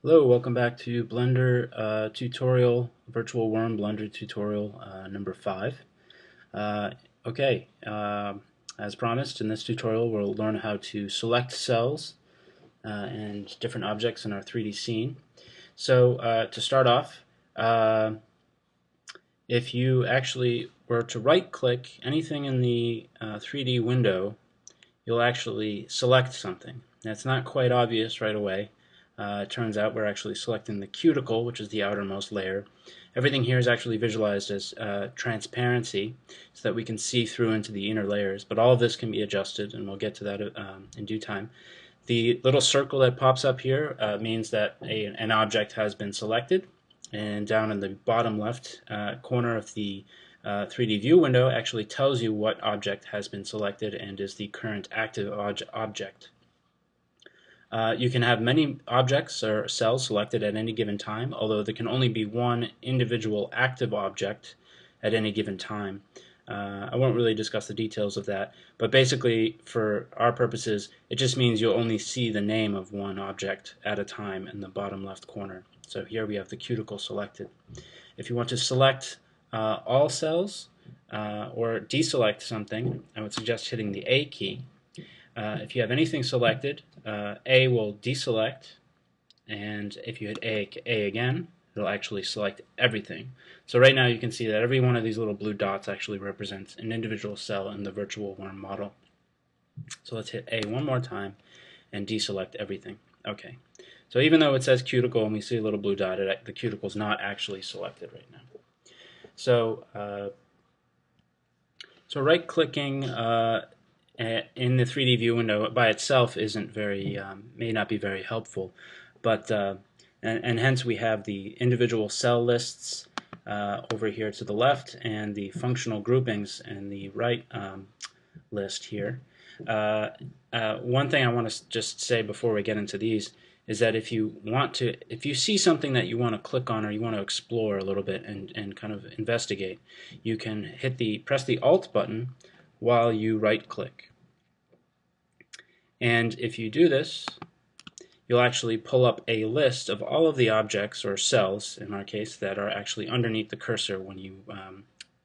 Hello, welcome back to Blender tutorial, Virtual Worm Blender tutorial number 5. Uh, okay, as promised, in this tutorial we'll learn how to select cells and different objects in our 3D scene. So to start off, if you actually were to right-click anything in the 3D window, you'll actually select something. Now, it's not quite obvious right away. It turns out we're actually selecting the cuticle, which is the outermost layer. Everything here is actually visualized as transparency so that we can see through into the inner layers, but all of this can be adjusted, and we'll get to that in due time. The little circle that pops up here means that an object has been selected, and down in the bottom left corner of the 3D view window actually tells you what object has been selected and is the current active object. You can have many objects or cells selected at any given time, although there can only be one individual active object at any given time. I won't really discuss the details of that, but basically for our purposes it just means you'll only see the name of one object at a time in the bottom left corner. So here we have the cuticle selected. If you want to select all cells or deselect something, I would suggest hitting the A key. If you have anything selected, A will deselect, and if you hit A again, it'll actually select everything. So right now you can see that every one of these little blue dots actually represents an individual cell in the virtual worm model. So let's hit A one more time and deselect everything. Okay. So even though it says cuticle and we see a little blue dot, the cuticle is not actually selected right now. So, right-clicking in the 3D view window by itself isn't very, may not be very helpful, but and hence we have the individual cell lists over here to the left and the functional groupings in the right list here. One thing I want to just say before we get into these is that if you see something that you want to click on or you want to explore a little bit and kind of investigate, you can press the Alt button while you right-click. And if you do this, you'll actually pull up a list of all of the objects, or cells in our case, that are actually underneath the cursor when you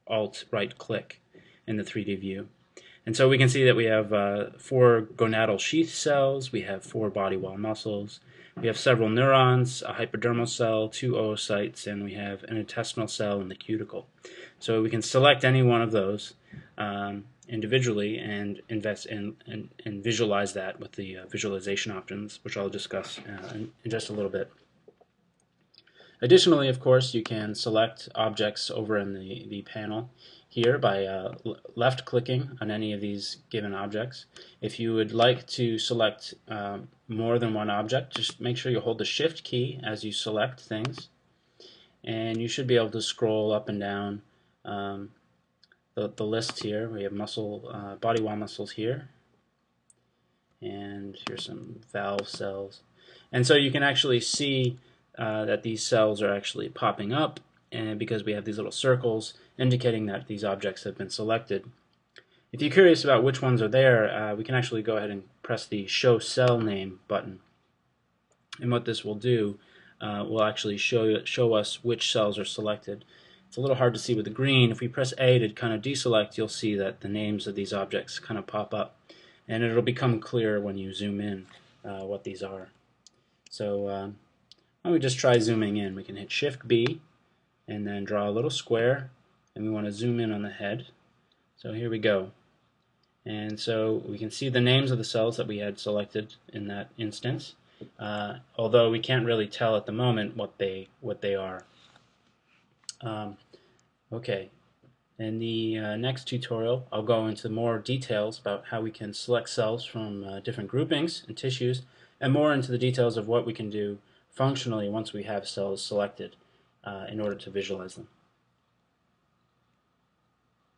Alt right-click in the 3D view. And so we can see that we have 4 gonadal sheath cells, we have 4 body wall muscles, we have several neurons, a hypodermal cell, 2 oocytes, and we have an intestinal cell in the cuticle. So we can select any one of those individually and visualize that with the visualization options, which I'll discuss in just a little bit. Additionally, of course, you can select objects over in the panel here by left-clicking on any of these given objects. If you would like to select more than one object, just make sure you hold the Shift key as you select things, and you should be able to scroll up and down the list here. We have body wall muscles here, and here's some valve cells. And so you can actually see that these cells are actually popping up, and because we have these little circles indicating that these objects have been selected. If you're curious about which ones are there, we can actually go ahead and press the Show Cell Name button. And what this will do will actually show us which cells are selected. It's a little hard to see with the green. If we press A to kind of deselect, you'll see that the names of these objects kind of pop up. And it'll become clear when you zoom in what these are. So why don't we just try zooming in. We can hit Shift B and then draw a little square, and we want to zoom in on the head. So here we go. And so we can see the names of the cells that we had selected in that instance, although we can't really tell at the moment what they are. Okay, in the next tutorial I'll go into more details about how we can select cells from different groupings and tissues, and more into the details of what we can do functionally once we have cells selected in order to visualize them.